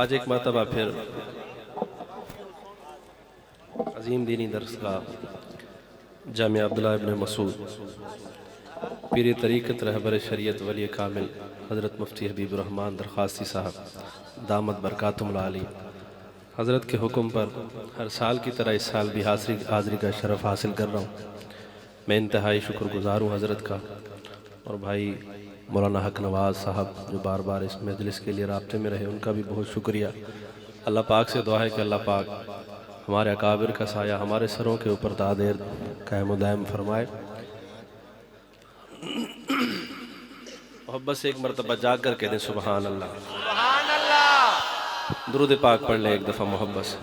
آج ایک مرتبہ پھر عظیم دینی درس کا جامعہ عبداللہ ابن مسعود پیر طریقت رہبر شریعت ولی کامل حضرت مفتی حبیب الرحمن درخواستی صاحب دامت برکاتہم العالی حضرت کے حکم پر ہر سال کی طرح اس سال بھی حاضری کا شرف حاصل کر رہا ہوں۔ میں انتہائی شکر گزار ہوں حضرت کا، اور بھائی مولانا حق نواز صاحب جو بار بار اس مجلس کے لیے رابطے میں رہے، ان کا بھی بہت شکریہ۔ اللہ پاک سے دعا ہے کہ اللہ پاک ہمارے اکابر کا سایہ ہمارے سروں کے اوپر دادیر قائم و دائم فرمائے۔ محبت سے ایک مرتبہ جا کر کہہ دیں سبحان اللہ، سبحان اللہ۔ درود پاک پڑھ لیں ایک دفعہ محبت سے۔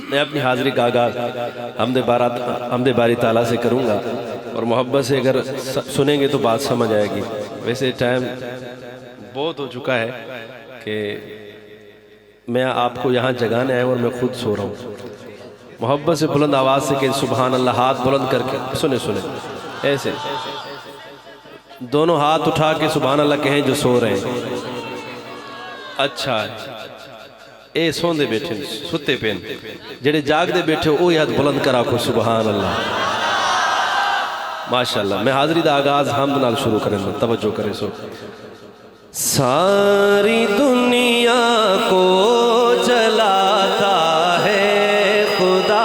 میں اپنی حاضری کا آغاز حمد باری تعالیٰ سے کروں گا، اور محبت سے اگر سنیں گے تو بات سمجھ آئے گی۔ ویسے ٹائم بہت ہو چکا ہے کہ میں آپ کو یہاں جگانے آیا ہوں اور میں خود سو رہا ہوں۔ محبت سے بلند آواز سے کہ سبحان اللہ، ہاتھ بلند کر کے سنیں ایسے دونوں ہاتھ اٹھا کے سبحان اللہ کہیں جو سو رہے ہیں۔ اچھا اے سون دے بیٹھے ستے پین جڑے جاگ دے بیٹھے ہو اوہی ہاتھ بلند کرا کو سبحان اللہ۔ ماشاءاللہ، میں حاضری دا آغاز حمد نال شروع کریں گا، توجہ کریں سو۔ ساری دنیا کو چلاتا ہے خدا،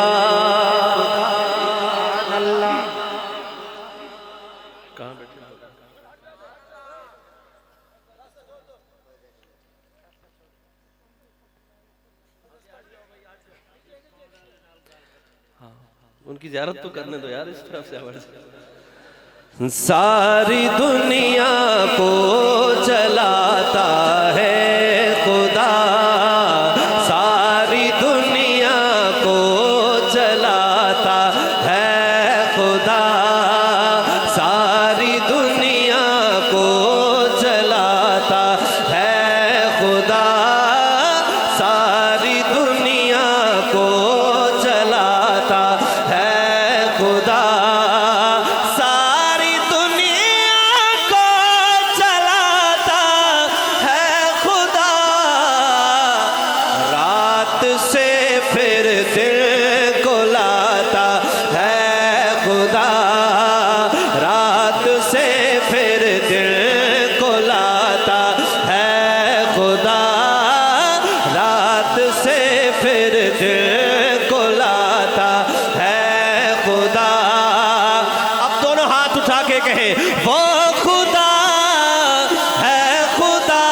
کہاں بیٹھے ان کی زیارت تو کرنے دو یار، اس طرف سے آواز۔ ساری دنیا کو چلاتا ہے خدا، ساری دنیا کو چلاتا ہے خدا، ساری دنیا کو چلاتا ہے خدا، ساری دنیا کو چلاتا ہے خدا، ساری دنیا کو چلاتا ہے خدا، رات سے پھر دن کو لاتا ہے خدا، رات سے پھر دن کو لاتا ہے خدا، رات سے پھر دن کو لاتا ہے خدا۔ اب دونوں ہاتھ اٹھا کے کہیں وہ خدا ہے، خدا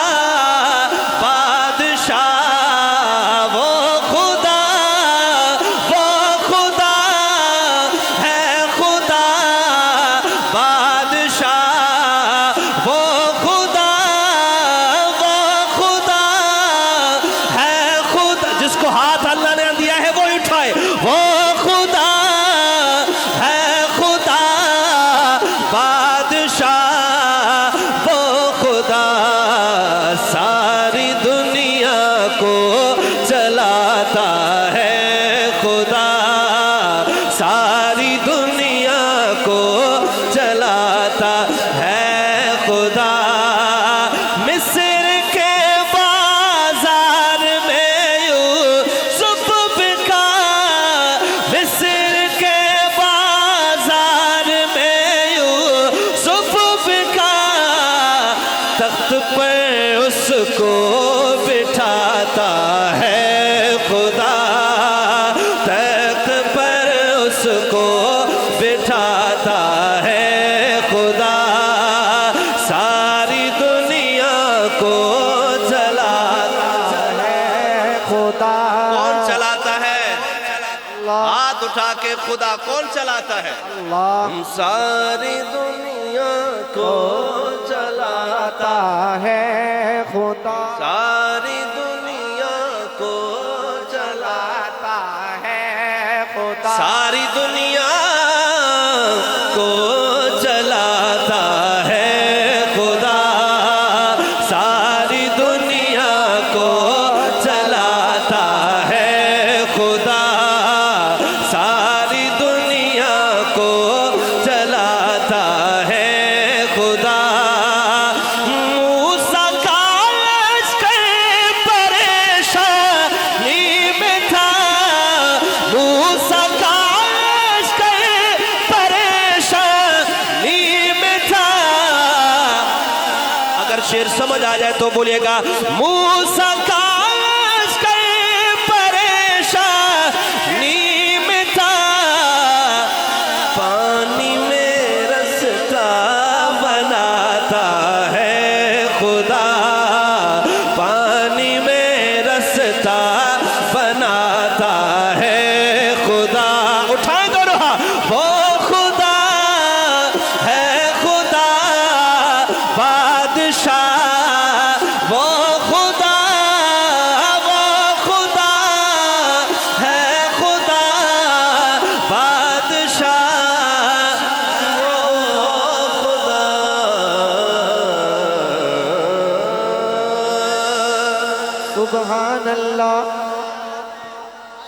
بادشاہ، وہ خدا ہے، خدا بادشاہ، وہ خدا ہے، خدا جس کو ہاتھ اللہ نے دیا ہے وہ اٹھائے، وہ خدا ہے، خدا بادشاہ، وہ خدا ساری دنیا کو چلاتا ہے خدا، ساری دنیا کو چلاتا ہے خدا۔ مصر کے بازار میں یوسف بکا، مصر کے بازار میں یوسف بکا، تخت پر اس کو بٹھاتا ہے خدا، تخت پر اس کو بٹھاتا ہے خدا، ساری دنیا کو چلاتا ہے خدا۔ کون چلاتا ہے؟ ہاتھ اٹھا کے خدا کون چلاتا ہے؟ اللہ۔ ساری دنیا کو چلاتا ہے خدا، ساری دنیا کو چلاتا ہے خدا، ساری دنیا کو چلا بناتا ہے خدا موسیٰ کا لشکر پریشانی میں تھا موسیٰ کا لشکر پریشانی میں تھا اگر شعر سمجھ آ جائے تو بولیے گا موسیٰ کا لشکر پریشانی میں تھا پانی میں رستہ بناتا ہے خدا پانی میں رستہ بناتا ہے خدا اٹھائیں دو رہا وہ خدا ہے خدا بادشاہ وہ خدا ہے خدا بادشاہ وہ خدا سبحان اللہ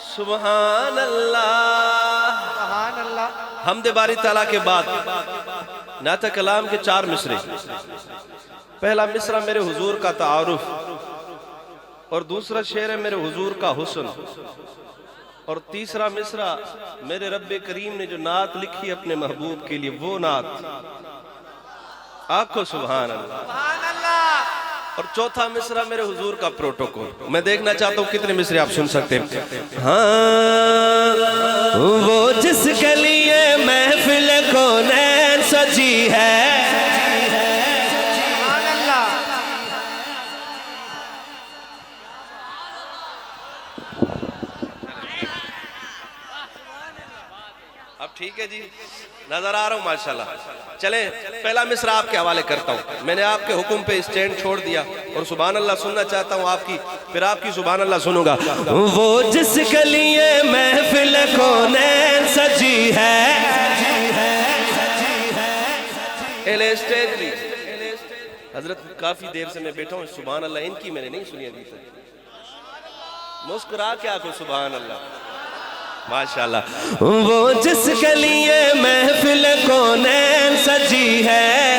سبحان اللہ سبحان اللہ حمد باری تعالیٰ کے بعد نعت کلام کے 4 مصرے پہلا مصرع میرے حضور کا تعارف اور دوسرا شعر ہے میرے حضور کا حسن اور تیسرا مصرع میرے رب کریم نے جو نعت لکھی اپنے محبوب کے لیے وہ نعت آنکھو سبحان اللہ سبحان اللہ اور چوتھا مصرع میرے حضور کا پروٹوکول میں دیکھنا چاہتا ہوں کتنے مصرے آپ سن سکتے ہیں ہاں وہ جس کے لیے محفل کونین سجی ہے سبحان اللہ اب ٹھیک ہے جی نظر آ رہا ہوں ماشاءاللہ چلیں پہلا مصرع آپ کے حوالے کرتا ہوں میں نے آپ کے حکم پہ اسٹینڈ چھوڑ دیا اور سبحان اللہ سننا چاہتا ہوں آپ کی پھر آپ کی سبحان اللہ سنوں گا وہ جس کے لیے محفل کونین سجی ہے اہل اسٹیج بھی حضرت کافی دیر سے میں بیٹھا ہوں سبحان اللہ ان کی میں نے نہیں سنی ابھی تک مسکرا کیا کو سبحان اللہ ماشاءاللہ وہ جس کے لیے محفل کونین سجی ہے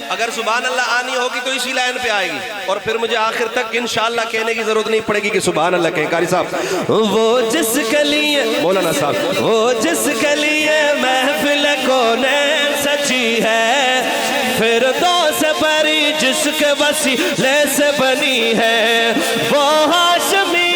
اگر سبحان اللہ آنی ہوگی تو اسی لائن پہ آئے گی اور پھر مجھے آخر تک انشاءاللہ کہنے کی ضرورت نہیں پڑے گی کہ سبحان اللہ کہیں قاری صاحب وہ جس کے لیے مولانا صاحب وہ جس کے لیے محفل کونین سجی ہے فردوس پری جس کے وسیلے سے بنی ہے وہ ہاشمی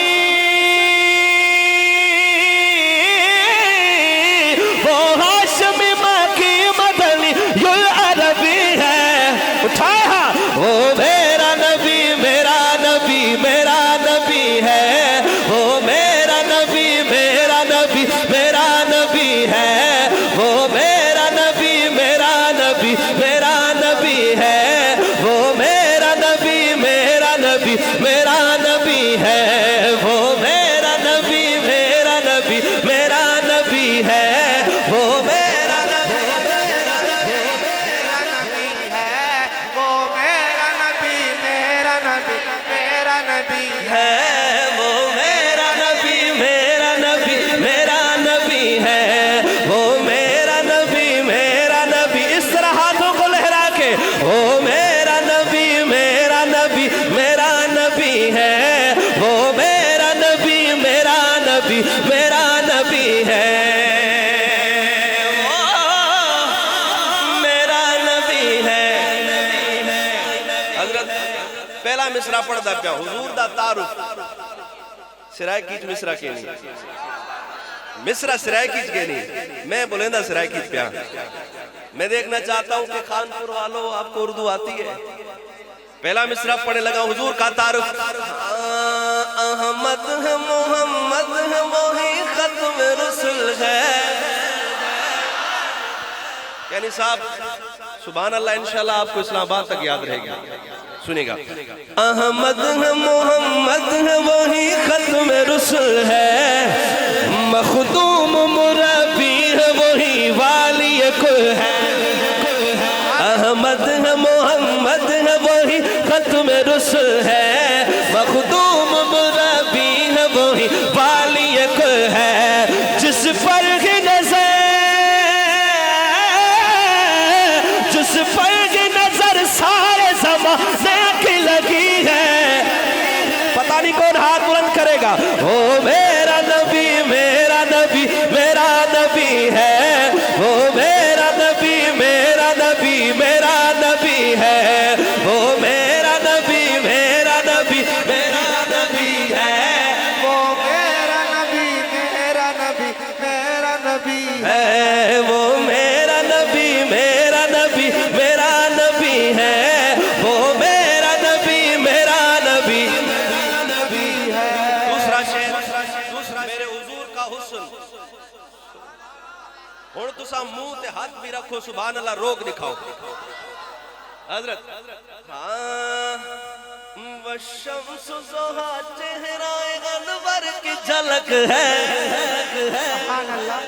وہ میرا نبی میرا نبی میرا نبی ہے وہ میرا نبی میرا نبی میرا نبی ہے وہ میرا نبی میرا نبی میرا نبی ہے وہ میرا نبی میرا نبی میرا نبی ہے وہ میرا نبی میرا نبی میرا نبی ہے وہ میرا نبی ہے وہ میرا نبی میرا نبی میرا نبی ہے وہ میرا نبی میرا نبی اس طرح ہاتھوں کو لہرا کے وہ میرا نبی میرا نبی میرا نبی ہے وہ میرا نبی میرا نبی میرا نبی ہے میرا نبی ہے حضرت پہلا مصرع پڑھدا پیا حضور دا تعارف سرائے کیچ مصرع کے نہیں مصرع سرائے کیچ کے نہیں میں بولیندہ سرائے کیچ پیا میں دیکھنا چاہتا ہوں کہ خانپور والوں آپ کو اردو آتی ہے پہلا مصرع پڑھنے لگا حضور کا تعارف احمد ہے محمد ہے وہی ختم رسل ہے یعنی صاحب سبحان اللہ انشاءاللہ آپ کو اسلام آباد تک یاد رہے گا سنیں گا احمد ہے محمد ہے وہی ختم رسل ہے مخدوم مربی ہے وہی والی کل ہے احمد ہے محمد ہے وہی ختم رسل ہے مخدوم مربی ہے وہی والی کل ہے جس پر ہی نظر کا وہ میرا نبی میرا نبی میرا نبی ہے وہ میرا نبی میرا نبی میرا نبی ہے وہ میرا نبی میرا نبی میرا نبی ہے وہ میرا نبی میرا نبی میرا نبی ہے وہ میرا نبی میرا نبی میرا نبی ہے وہ میرا نبی میرا نبی میرا نبی ہے دوسرا شعر میرے حضور کا حسن ہن تساں منہ تے ہاتھ بھی رکھو سبحان اللہ روک دکھاؤ حضرت ہاں والشمس ضحا چہرہ انور کی جھلک ہے سبحان اللہ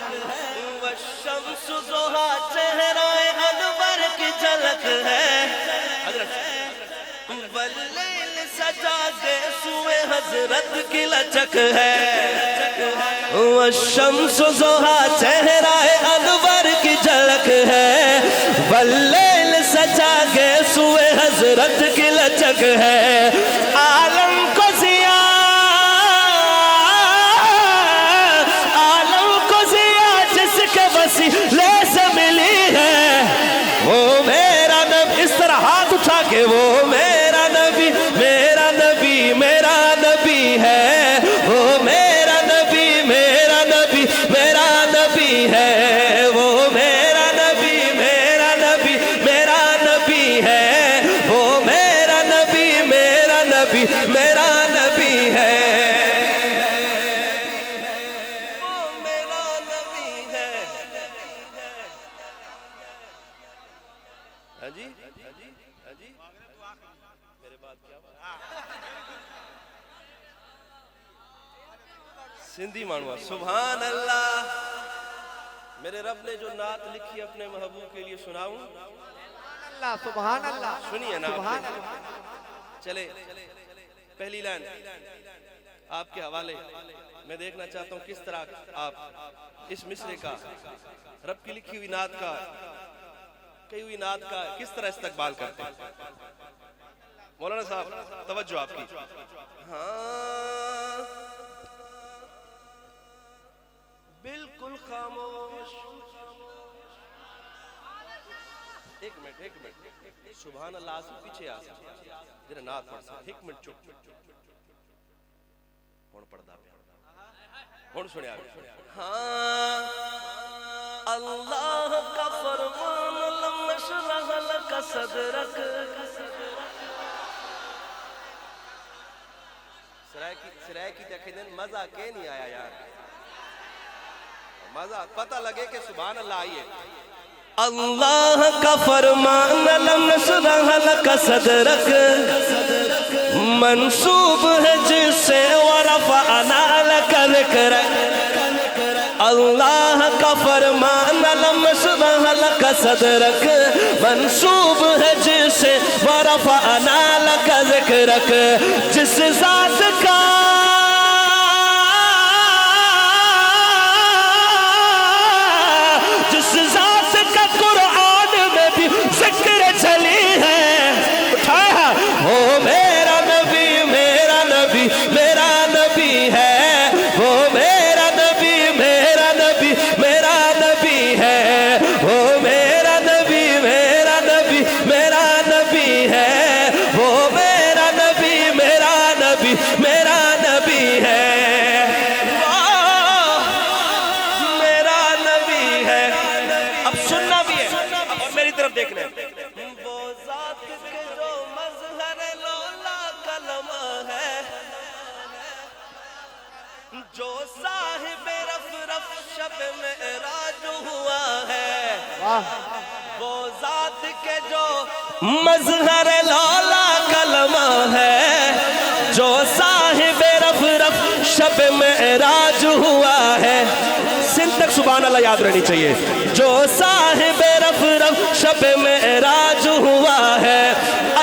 والشمس ضحا چہرہ انور کی جھلک ہے حضرت واللیل سجا کے سوئے حضرت کی لچک ہے والشمس ضحا چہرہ انور کی جھلک ہے واللیل سجا کے سوئے حضرت کی لچک ہے عالم کو جس کے وسیلے سے ملی ہے وہ میرا نبی اس طرح ہاتھ اٹھا کے وہ میرا نبی میرا نبی میرا نبی ہے وہ میرا نبی میرا نبی میرا نبی ہے وہ میرا نبی میرا نبی میرا نبی ہے وہ میرا نبی میرا نبی میرا نبی ہے وہ میرا نبی ہے ہاں جی میرے بات کیا سندھی مانوا سبحان اللہ میرے رب نے جو نعت لکھی اپنے محبوب کے لیے سناؤں اللہ سبحان اللہ سنیے نا سبحان اللہ چلے پہلی لائن آپ کے حوالے میں دیکھنا چاہتا ہوں کس طرح آپ اس مصرے کا رب کی لکھی ہوئی نعت کا کئی ہوئی نعت کا کس طرح استقبال کرتے ہیں مولانا صاحب توجہ آپ کی ہاں بالکل خاموش ایک منٹ سبحان اللہ سے پیچھے آ جرا نعت پڑھ سا ایک منٹ چپ ہون پڑھدا پیا ہون سنیا ہاں اللہ کا فرمان لم نشرح لك صدرک سرائے کی تکھیدن مزہ کے نہیں آیا یار مزہ پتہ لگے کہ سبحان اللہ آئیے اللہ کا فرمان لم نشرح لك صدرک منصوب ہے جس سے ورفعنا لك ذکرک اللہ کا فرمان لم نشرح لك صدرک منصوب ہے جس سے ورفعنا لك ذکرک جس ذات کا قرآن میں بھی ذکر چلی ہے اٹھایا وہ میرا نبی میرا نبی میرا نبی ہے وہ میرا نبی میرا نبی میرا نبی ہے وہ میرا نبی میرا نبی میرا نبی ہے وہ میرا نبی میرا نبی میرا نبی ہے میرا نبی ہے اب سننا بھی ہے اور میری طرف دیکھ لیں وہ ذات کے جو مظہر لولا کلمہ ہے جو صاحب رف شب معراج ہوا ہے وہ ذات کے جو مظہر لولا کلمہ ہے جو صاحب رف شب معراج ہوا ہے سن تک سبحان اللہ یاد رہنی چاہیے جو صاحب رف شب معراج ہوا ہے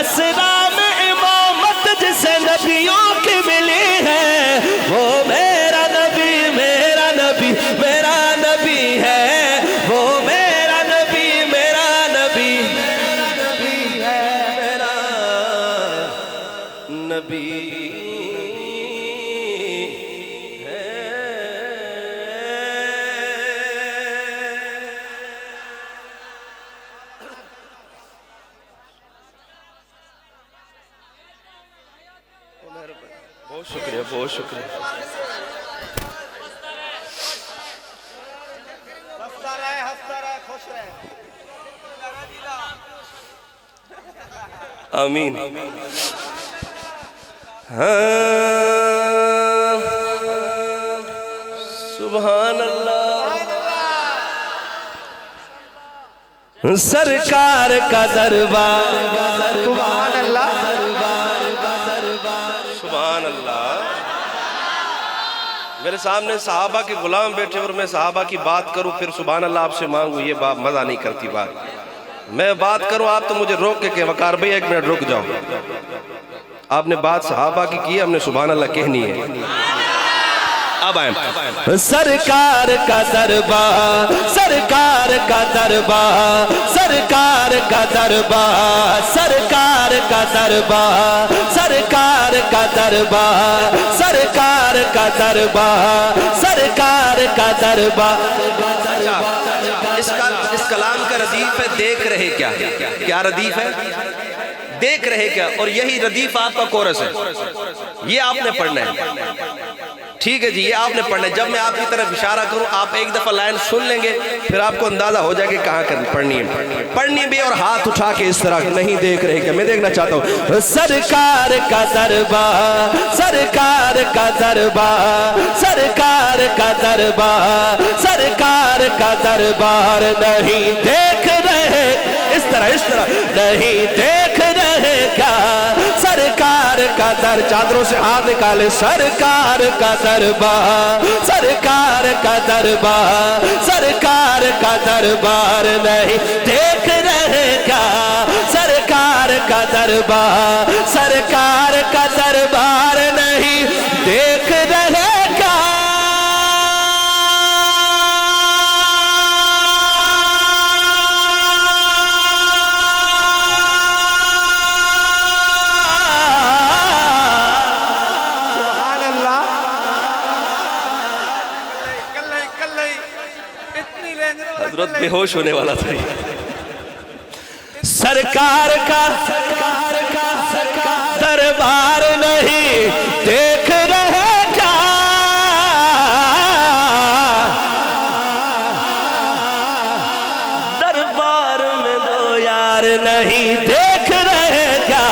اسرا میں امامت جسے نبیوں کی ملی ہے وہ میرا نبی میرا نبی میرا نبی ہے وہ میرا نبی میرا نبی ہے میرا نبی بہت شکریہ، بہت شکریہ. ہنستا رہے خوش رہے. آمین. ہاں سبحان اللہ. سرکار کا دربار. سبحان اللہ. سبحان اللہ. میرے سامنے صحابہ کے غلام بیٹھے اور میں صحابہ کی بات کروں پھر سبحان اللہ آپ سے مانگوں، یہ بات مزہ نہیں کرتی. بات میں بات کروں آپ تو مجھے روک کے کہ وقار بھئی ایک منٹ رک جاؤ. آپ نے بات صحابہ کی کی، ہم نے سبحان اللہ کہنی ہے. اب آئیں. سرکار کا دربار، سرکار کا دربار، سرکار کا دربار، سرکار کا دربار، سرکار کا دربار، سرکار کا دربار، سرکار کا دربار. اس کلام کا ردیف ہے دیکھ رہے کیا. کیا ردیف ہے؟ دیکھ رہے کیا. اور یہی ردیف آپ کا کورس ہے، یہ آپ نے پڑھنا ہے. ٹھیک ہے جی، یہ آپ نے پڑھنا ہے. جب میں آپ کی طرف اشارہ کروں آپ ایک دفعہ لائن سن لیں گے پھر آپ کو اندازہ ہو جائے کہ کہاں پڑھنی ہے. پڑھنی بھی اور ہاتھ اٹھا کے اس طرح نہیں دیکھ رہے کیا. میں دیکھنا چاہتا ہوں. سرکار کا دربار، سرکار کا دربار، سرکار کا دربار، سرکار کا دربار. نہیں دیکھ رہے اس طرح نہیں دیکھ رہے کیا. سرکار کا در، چادروں سے ہاتھ نکالے. سرکار کا دربار، سرکار کا دربار، سرکار کا دربار. نہیں دیکھ رہے کیا. سرکار کا دربار، سرکار کا دربار. نہیں دیکھ رہے کیا. حضرت بے ہوش ہونے والا تھا. سرکار کا دربار نہیں دیکھ رہے کیا. دربار میں دو یار نہیں دیکھ رہے کیا.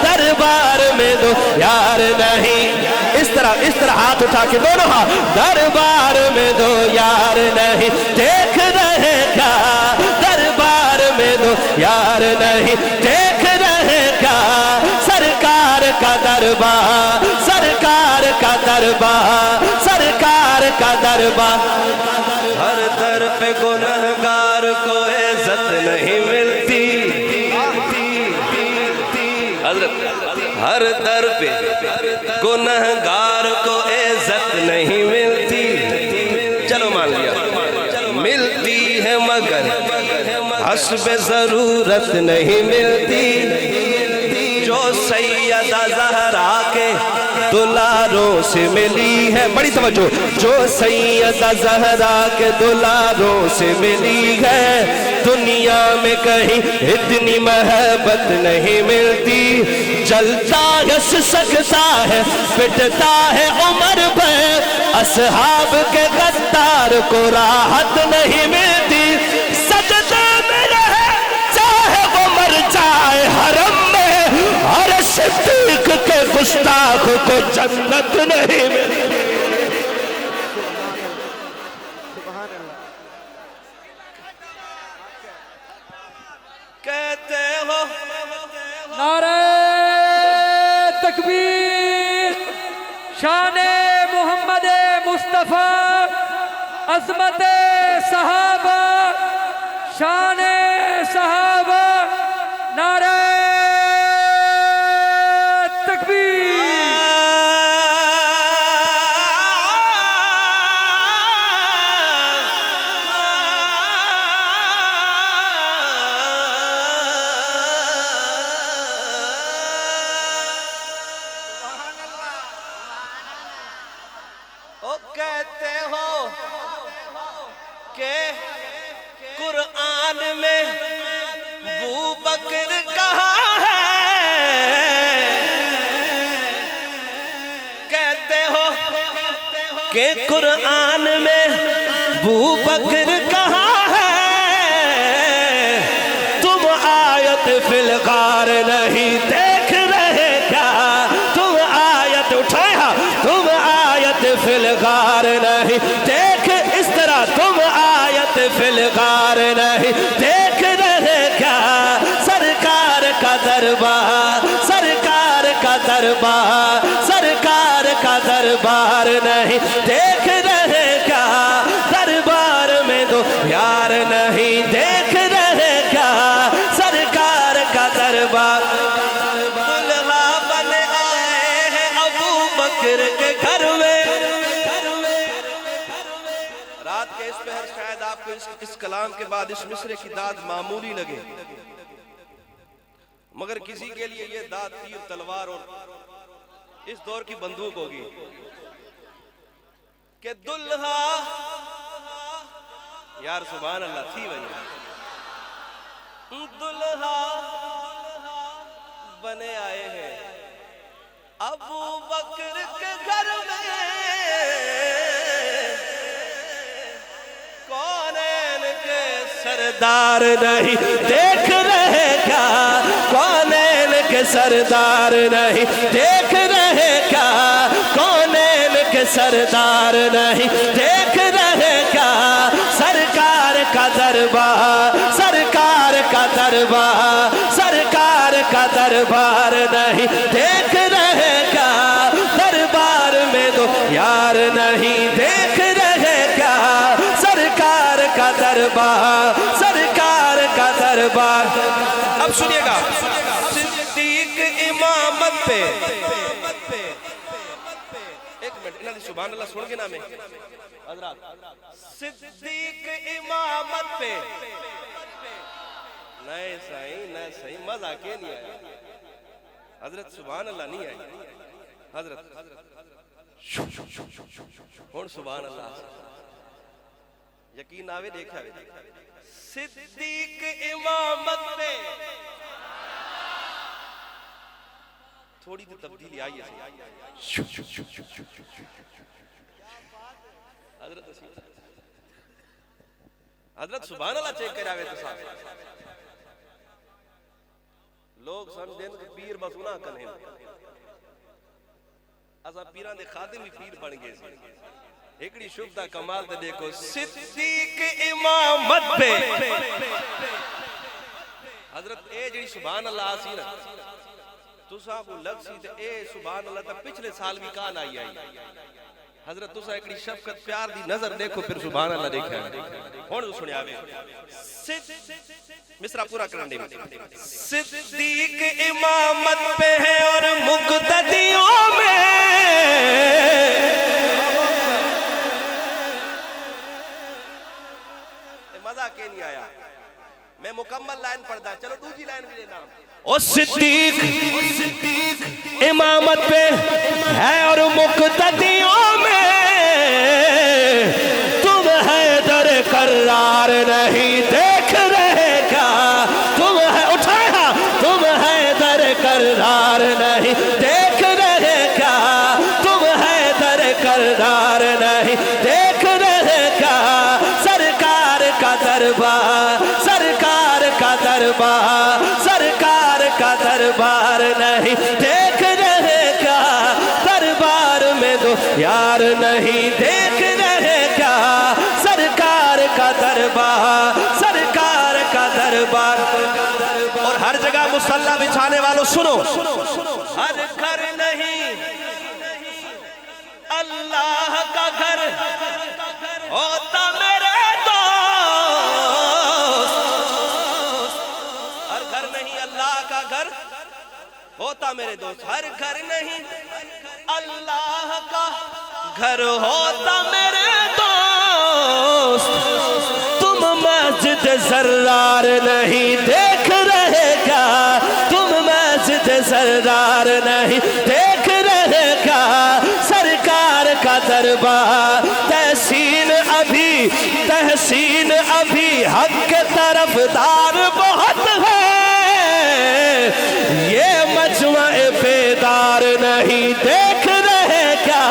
دربار میں دو یار نہیں. اس طرح ہاتھ اٹھا کے دونوں ہاتھ. دربار میں دو یار نہیں دیکھ رہے کیا. دربار میں دو یار نہیں دیکھ رہے کیا. سرکار کا دربار، سرکار کا دربار، سرکار کا دربار. ہر در پہ گنہگار کو عزت نہیں ملتی. ہر در پہ گنہگار کو عزت نہیں ملتی. چلو مان لیا. ملتی ہے مگر حسب ضرورت نہیں ملتی. جو سیدہ زہرا کے دلاروں سے ملی ہے، بڑی توجہ، جو سیدہ زہرا کے دلاروں سے ملی ہے دنیا میں کہیں اتنی محبت نہیں ملتی. جلتا ہے سسکتا ہے پٹتا ہے عمر بھر، اصحاب کے غدار کو راحت نہیں ملتی. سجدہ میں رہے چاہے وہ مر جائے حرم میں، ہر صدیق کے گستاخ کو جنت نہیں ملتی. کہتے ہو نعرہ تکبیر، شان محمد مصطفیٰ، عظمت صحابہ، شان صحابہ. نعرہ تکبیر. کہتے ہو کہ قرآن میں ابو بکر کہاں ہے. قرآن میں ابو بکر کہاں ہے، تم آیت فی الغار نہیں دیکھ رہے کیا، تم آیت اٹھائے ہاں، تم آیت فی الغار نہیں دیکھ، اس طرح تم آیت فی الغار نہیں دیکھ رہے کیا، سرکار کا دربار، سرکار کا دربار، سرکار کا دربار نہیں دیکھ رہے کیا، دربار میں دو یار نہیں دیکھ رہے کیا، سرکار کا دربار، دلہا بن آئے ہیں ابو بکر کے گھر میں۔ رات کے اس پہر شاید آپ کو اس کلام کے بعد اس مصرے کی داد معمولی لگے، مگر کسی کے لیے یہ داد تیر تلوار اور اس دور کی بندوق ہوگی کہ دلہا یار سبحان اللہ تھی وہی، دلہا بنے آئے ہیں ابو بکر کے گھر میں، کونین کے سردار نہیں دیکھ رہے کیا، کونین کے سردار نہیں دیکھ رہے کیا، کونین کے سردار نہیں دیکھ رہے کیا، سرکار کا دربار، سرکار کا دربار، سرکار کا دربار نہیں دیکھ رہے کیا، دربار میں دو یار نہیں دیکھ رہے کیا، سرکار کا دربار، سرکار کا دربار۔ اب سنیے گا، صدیق امامت پہ، ایک منٹ انہاں دی سبحان اللہ سن کے نامے حضرات، صدیق امامت پہ، نئے سائیں نئے سائیں مزہ کے نہیں آیا، حضرت سبحان اللہ نہیں آئی، حضرت ہون سبحان اللہ یقین آوے دیکھا وے، صدیق امامت پہ تھوڑی سی تبدیلی آئی ہے، حضرت سبحان اللہ چیک کر آوے تو صاحب لوگ سمجھیں کہ پیر بس انہاں کن ہیں، ازا پیران دے خادم ہی پیر بن گئے سے، ایکڑی شبدہ کمال تے دیکھو، صدیق امامت پہ، حضرت اے جڑی سبحان اللہ آسی نا تو صاحب لگ سی تے اے سبحان اللہ تا پچھلے سال بھی کان آئی آئی، حضرت تو صاحب ایکڑی شفقت پیار دی نظر دیکھو پھر سبحان اللہ دیکھا ہے، ہون تو سنے آوے مصرہ پورا کرنے میں، صدیق امامت پہ ہے اور مقتدیوں میں، مزہ کے نہیں آیا، میں مکمل لائن پڑھتا، چلو دوسری لائن بھی لینا، او صدیق امامت پہ ہے اور مقتدیوں میں، تم حیدر کرار نہیں دیکھ رہے کیا، تم ہے اٹھایا، تم حیدر کرار نہیں دیکھ رہے کیا، تم حیدر کرار نہیں دیکھ رہے کیا، سرکار کا دربار، سرکار کا دربار، سرکار کا دربار نہیں دیکھ رہے کیا، دربار میں دو یار نہیں دیکھ رہے کیا، سرکار کا دربار، سرکار کا دربار۔ اور ہر جگہ مصلی بچھانے والوں سنو، ہر گھر نہیں اللہ کا گھر ہوتا میرے دوست، ہر گھر نہیں اللہ کا گھر ہوتا میرے دوست، ہر گھر نہیں اللہ کا گھر ہوتا میرے دوست، تم مسجد زرار نہیں دیکھ رہے کیا، تم مسجد زرار نہیں دیکھ رہے کیا، سرکار کا دربار، تحسین ابھی حق کے طرف دار بہت ہے، یہ مجمع بیدار نہیں دیکھ رہے کیا،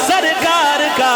سرکار کا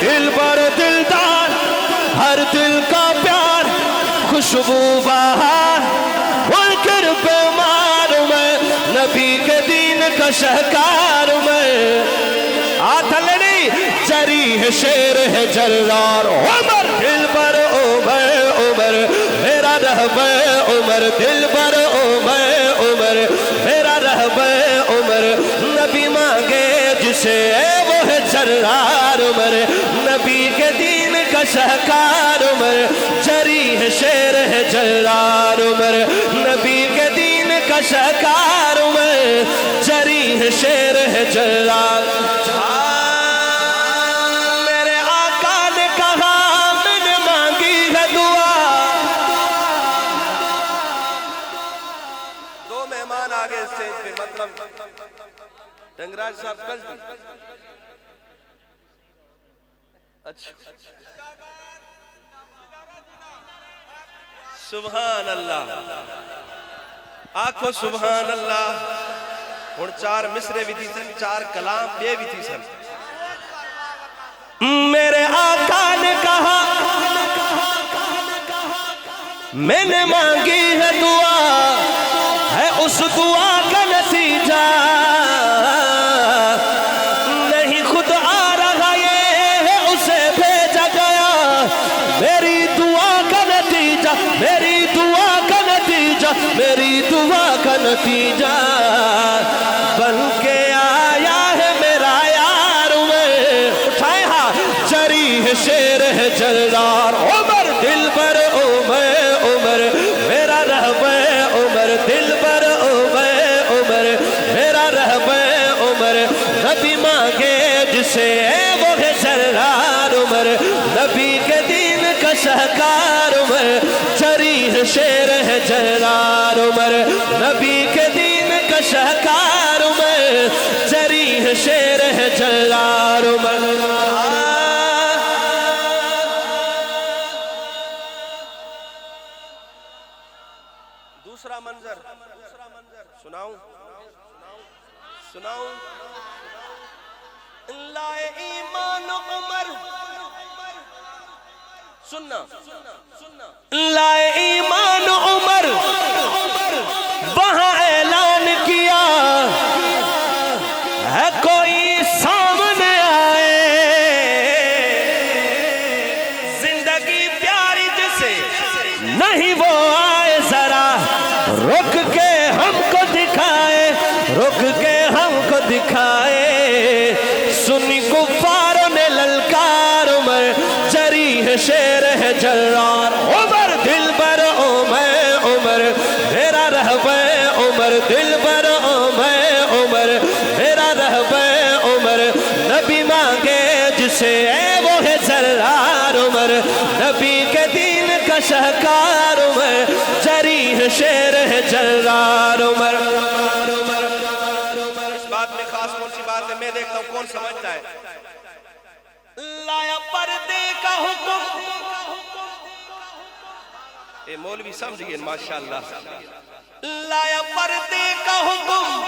دل بر دلدار ہر دل کا پیار خوشبو بہار منکر بیمار میں نبی کے دین کا شہکار میں آتھل نہیں جری ہے شیر ہے جلار عمر دل بر عمر عمر میرا رہبر عمر دل بر عمر عمر میرا رہبر عمر نبی مانگے جسے وہ ہے جلار عمر نبی کے دین کا شہکار عمر جری ہے شیر ہے جلار عمر نبی کے دین کا شہکار عمر جری ہے شیر ہے جلار میرے آقا نے کہا میں نے مانگی ہے دعا دو مہمان آگے اسٹیج پہ مطلب ڈنگراج صاحب کل اچھا سبحان اللہ آنکھو سبحان اللہ اور چار مصرے بھی تھی سن چار کلام بے بھی تھی سن میرے آقا نے کہا میں نے مانگی ہے دعا ہے اس دعا کا نتیجہ نہیں خود آ رہا یہ ہے اسے بھیجا گیا میری دعا کا نتیجہ میری دعا کا نتیجہ میری دعا کا نتیجہ بن کے آیا ہے میرا یار میں اٹھائے ہاں جری ہے شیر ہے جلدار عمر دل بر عمر عمر میرا رہبر عمر دل بر عمر عمر میرا رہبر عمر نبی مانگے جسے وہ ہے جلدار عمر نبی کے دین کا شہکار عمر جری ہے شیر ہے جلدار عمر نبی کے دین کا شہکار عمر جری ہے شیر ہے جلدار عمر دوسرا منظر سناؤں سناؤں لائے ایمان عمر سننا لائے ایمان عمر وہاں اعلان کیا ہے کوئی سامنے آئے زندگی پیاری جسے نہیں وہ آئے ذرا رک کے ہم کو دکھائے رک کے ہم کو دکھائے سنی کفاروں نے للکار عمر جری ہے شیر ہے جلار عمر دل بر عمر عمر میرا رہبر عمر دل بر عمر عمر میرا رہبر عمر نبی مانگے جسے وہ ہے جلار عمر نبی کے دین کا شہکار عمر جری ہے شیر ہے جلار عمر اس بات میں خاص کون سی بات ہے میں دیکھتا ہوں کون سمجھتا ہے لایا پردے کا حکم اے مولوی سمجھئے ماشاءاللہ لایا پردے کا حکم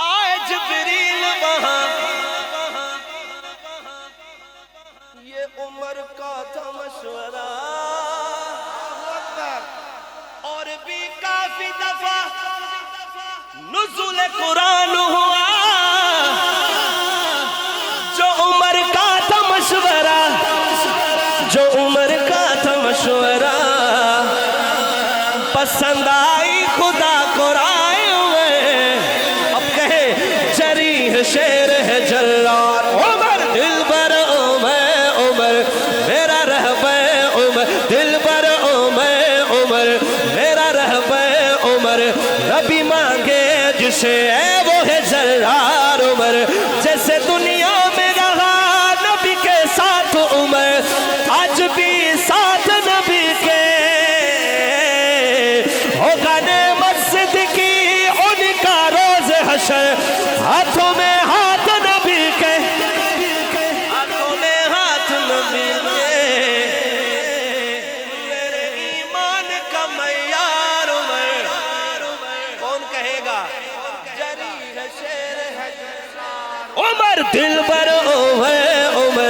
آئے جبریل وہاں یہ عمر کا تھا مشورہ اور بھی کافی دفعہ نزول قرآن ہوا جو عمر کا تھا مشورہ جو عمر کا تھا مشورہ پسند آئی خدا کو رائے ہوئے اب کہے جری ہے شیر ہے جلار عمر دل بر عمر عمر میرا رہبر عمر دل بر عمر عمر میرا رہبر عمر نبی مانگے جسے وہ ہے جلار عمر جیسے دنیا میں رہا نبی کے ساتھ عمر آج بھی ساتھ نبی کے ہوگا نعمت صدقی ان کا روز حشر ہاتھوں میں ہاتھ نبی کے ہاتھوں میں ہاتھ نبی کے میرے ایمان کا معیار عمر کون کہے گا عمر دل بر عمر عمر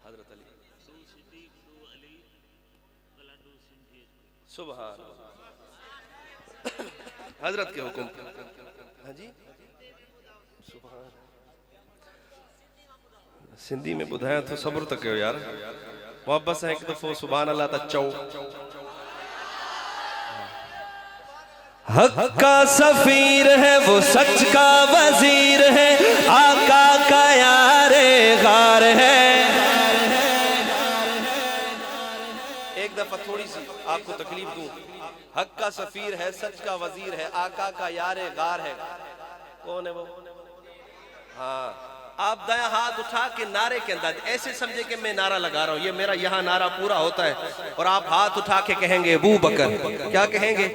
حضرت علی سبحان حضرت کے حکم ہاں جی سبحان سندھی میں بدھایا تو صبر تک ہو یار محبت سے ایک دفعہ سبحان اللہ تا چو حق کا سفیر ہے وہ سچ کا وزیر ہے آقا کا یار غار ہے ایک دفعہ تھوڑی سی آپ کو تکلیف دوں حق کا سفیر ہے سچ کا وزیر ہے آقا کا یار غار ہے کون ہے وہ ہاں آپ دائیں ہاتھ اٹھا کے نعرے کے انداز ایسے سمجھے کہ میں نعرہ لگا رہا ہوں یہ میرا یہاں نعرہ پورا ہوتا ہے اور آپ ہاتھ اٹھا کے کہیں گے ابو بکر کیا کہیں گے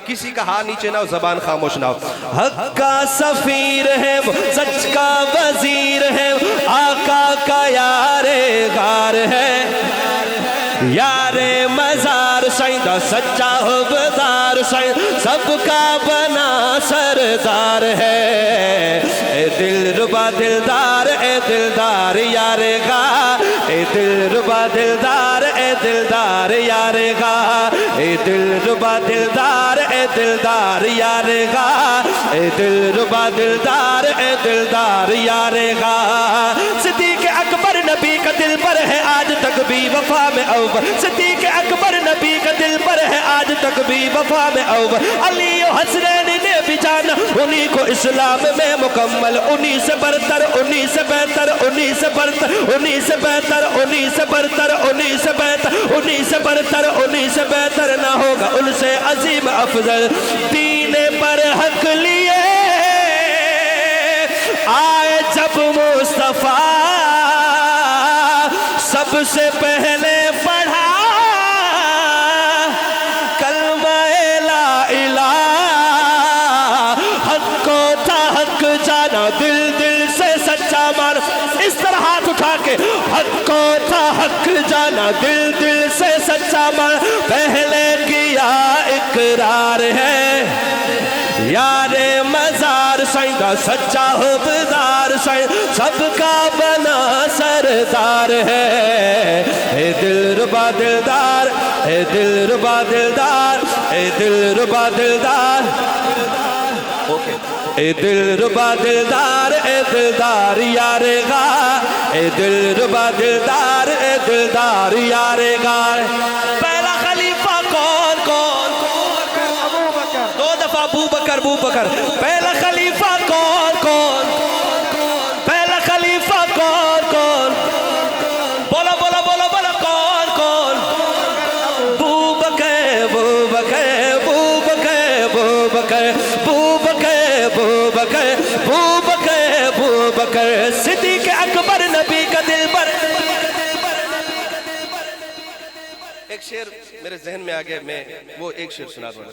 کسی کا ہاتھ نیچے نہ ہو زبان خاموش نہ ہو حق کا سفیر ہے وہ سچ کا وزیر ہے آقا کا یار غار ہے یار مزار سائندہ سچا حبدار سائند سب کا بنا سردار ہے اے دل ربا دلدار اے دلدار یار غار اے دل ربا دلدار اے دلدار یار غار اے دل ربا دلدار اے دلدار یار غار اے دل ربا دلدار اے دلدار یار غار صدیق اکبر نبی کا دل پر ہے آج تک بھی وفا میں اوبر صدیق اکبر نبی کا دل پر ہے آج تک بھی وفا میں اوبر علی و حسنین نے بھی جانا انہی کو اسلام میں مکمل انہی سے برتر انہی سے بہتر انہی سے برتر انہی سے بہتر انہی سے برتر انہی سے بہتر انہی سے برتر انہی سے بہتر نہ ہوگا ان سے عظیم افضل دین پر حق لیے آئے جب مصطفیٰ سب سے پہلے پڑھا کلمہ لا الہ حق کو تھا حق جانا دل دل سے سچا مانا اس طرح ہاتھ اٹھا کے حق کو تھا حق جانا دل دل سے سچا مانا پہلے کیا اقرار ہے یار مزار سائندہ سچا حبدار سائند سب کا بنا سردار ہے اے دل ربا دلدار اے دل ربا دلدار اے دل ربا دلدار اے دل ربا دلدار اے دلدار یار غار اے دل ربا دلدار اے دلدار یار غار پہلا خلیفہ کون کون دو دفعہ ابو بکر پہلا خلیفہ کون کون پہلا خلیفہ کون کون بولا بولا بولا بولا کون کون ابو بکر ابو بکر ابو بکر ابو بکر ابو بکر ابو بکر ابو بکر ابو بکر صدیق اکبر نبی کا دل پر ایک شعر میرے ذہن میں آگیا میں وہ ایک شعر سنا دوں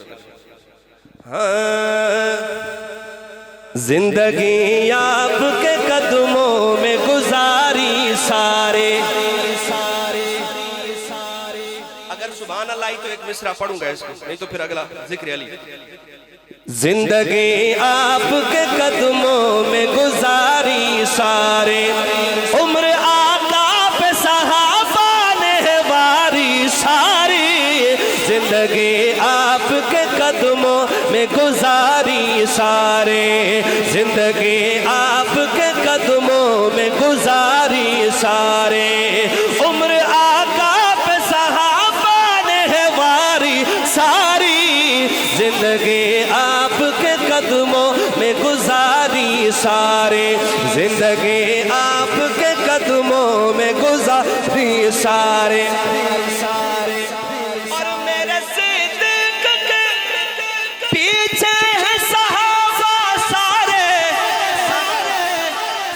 زندگی آپ کے قدموں میں گزاری سارے اگر سبحان اللہ ہی تو ایک مصرع پڑھوں گا اس کو نہیں تو پھر اگلا ذکر علی زندگی آپ کے قدموں میں گزاری سارے عمر آقا پہ صحابہ نے واری ساری زندگی آپ کے قدموں میں گزاری سارے زندگی آپ کے قدموں میں گزاری سارے عمر آقا پہ صحابہ نے واری ساری زندگی آپ کے قدموں میں گزاری سارے زندگی آپ کے قدموں میں گزاری سارے اور میرے صدیق کے پیچھے ہیں صحابہ سارے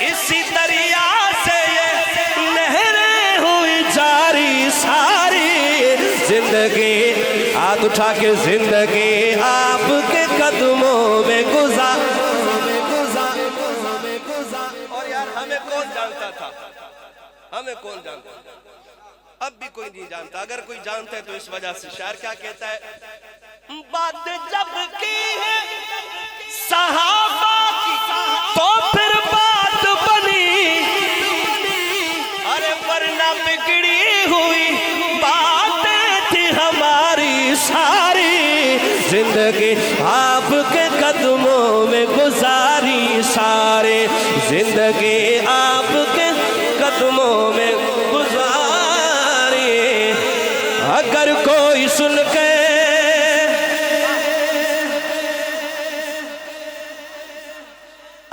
اسی دریا سے یہ نہریں ہوئی جاری ساری زندگی ہاتھ اٹھا کے زندگی آپ کے قدموں میں گزار اور یار ہمیں کون جانتا تھا ہمیں کون جانتا تھا اب بھی کوئی نہیں جانتا اگر کوئی جانتا ہے تو اس وجہ سے شاعر کیا کہتا ہے بات جب کی ہے صحابہ کی تو پھر بات بنی ارے ورنہ بگڑی ہوئی باتیں تھی ہماری ساری، زندگی آپ کے قدموں میں گزاری سارے، زندگی آپ کے قدموں میں گزاری، اگر کوئی سن کے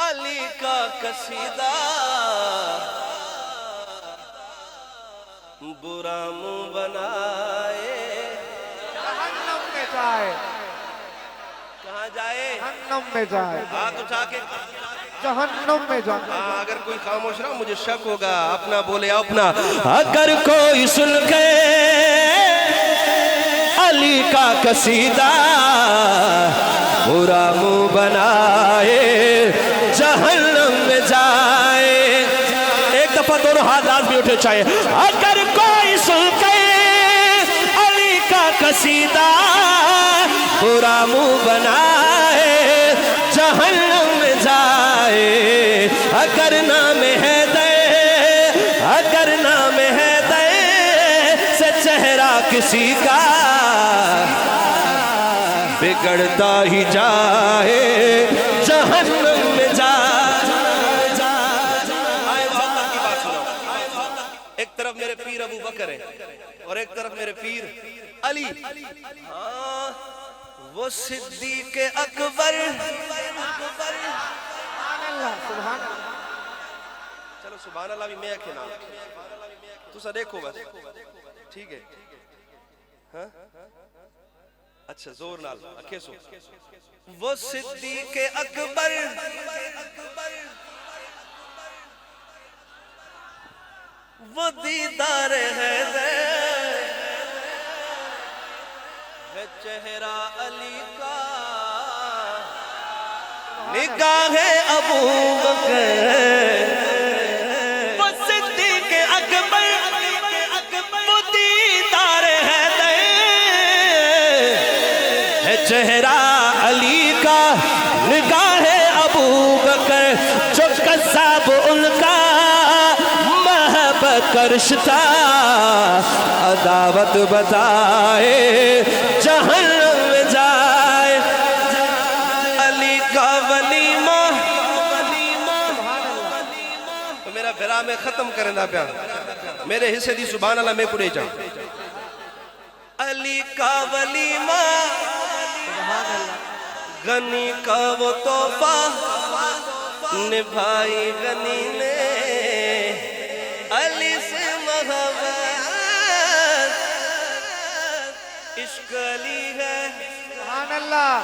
علی کا قصیدہ برا منہ بنائے، جہنم میں جائے، کہاں جائے؟ جہنم میں جائے، ہاتھ اٹھا کے جہنم میں جائے۔ ہاں، اگر کوئی خاموش رہا مجھے شک ہوگا، اپنا بولے اپنا۔ اگر کوئی سن کے علی کا قصیدہ برا منہ بنائے، جہنم میں جائے۔ ایک دفعہ دونوں ہاتھ لازمی اٹھے چاہیے۔ اگر کوئی سن کے علی کا قصیدہ برا منہ بنائے، جہنم میں جائے۔ اگر نام ہے اگر نام ہے سے چہرہ کسی کا بگڑتا ہی جائے، جہنم میں جائے۔ آئے محبت کی بات سنو، ایک طرف میرے پیر ابو بکر ہے اور ایک طرف میرے پیر علی۔ ہاں، وہ صدیق اکبر، چلو سبحان اللہ بھی میں کہنا تو سا دیکھو بس، ٹھیک ہے؟ ہاں اچھا زور نال اکھے سو۔ وہ صدیق اکبر وہ دیدار ہے چہرہ علی کا، نگاہ ابو بکر، وہ صدیق اکبر وہ دیدار ہے چہرہ علی کا، نگاہ ابو بکر، جو قصاب ان کا محبت کا رشتہ عداوت بتائے، جہنم میں جائے۔ علی کا ولیمہ، تو میرا بھرا میں ختم کرنا پیا، میرے حصے دی سبحان اللہ میں پڑے جاؤں۔ علی کا ولیمہ، غنی کا وہ تحفہ نبھائی غنی نے، علی سے محبت عشق علی ہے۔ سبحان اللہ۔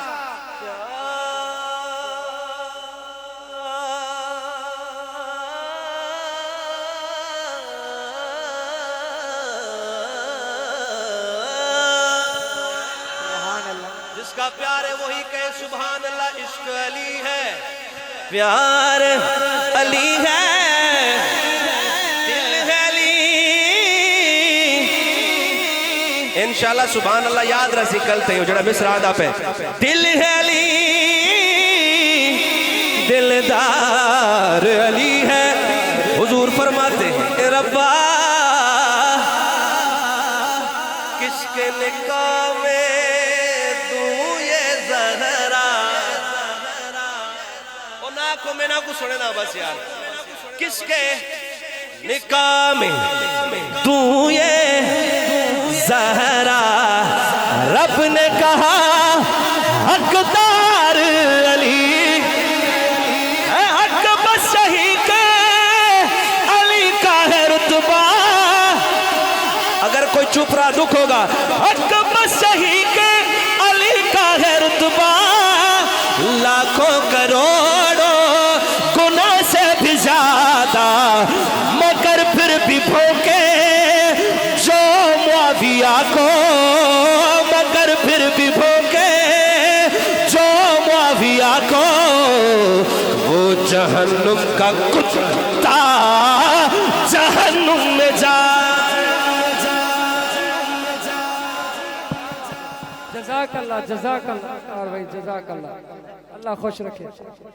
جس کا پیار ہے وہی کہے سبحان اللہ، عشق علی ہے، پیار علی ہے، دل ہے علی۔ انشاءاللہ سبحان اللہ یاد رسی کلتے ہو جڑا مصر آدھا پہ، دل ہے علی، دلدار علی ہے۔ حضور فرماتے ہیں ربا کس کے نکاح میں دوں یہ زہرا، اور نا کو میں نا کو سنے نا بس یار، کس کے نکاح میں دوں یہ زہرا، رب نے کہا حقدار علی، حق بس صحیح کے علی کا ہے رتبہ، اگر کوئی چپ رہا دکھ ہوگا، حق بس صحیح کے علی کا ہے رتبہ، لاکھوں کروڑوں گناہ سے بھی زیادہ، مگر پھر بھی بھوکے جو معاویہ کو، مگر پھر بھی بھوکے جو معاویہ کو، وہ جہنم کا کتا جہنم میں جائے۔ جزاک اللہ، جزاک اللہ، اور بھائی جزاک اللہ، اللہ خوش رکھے۔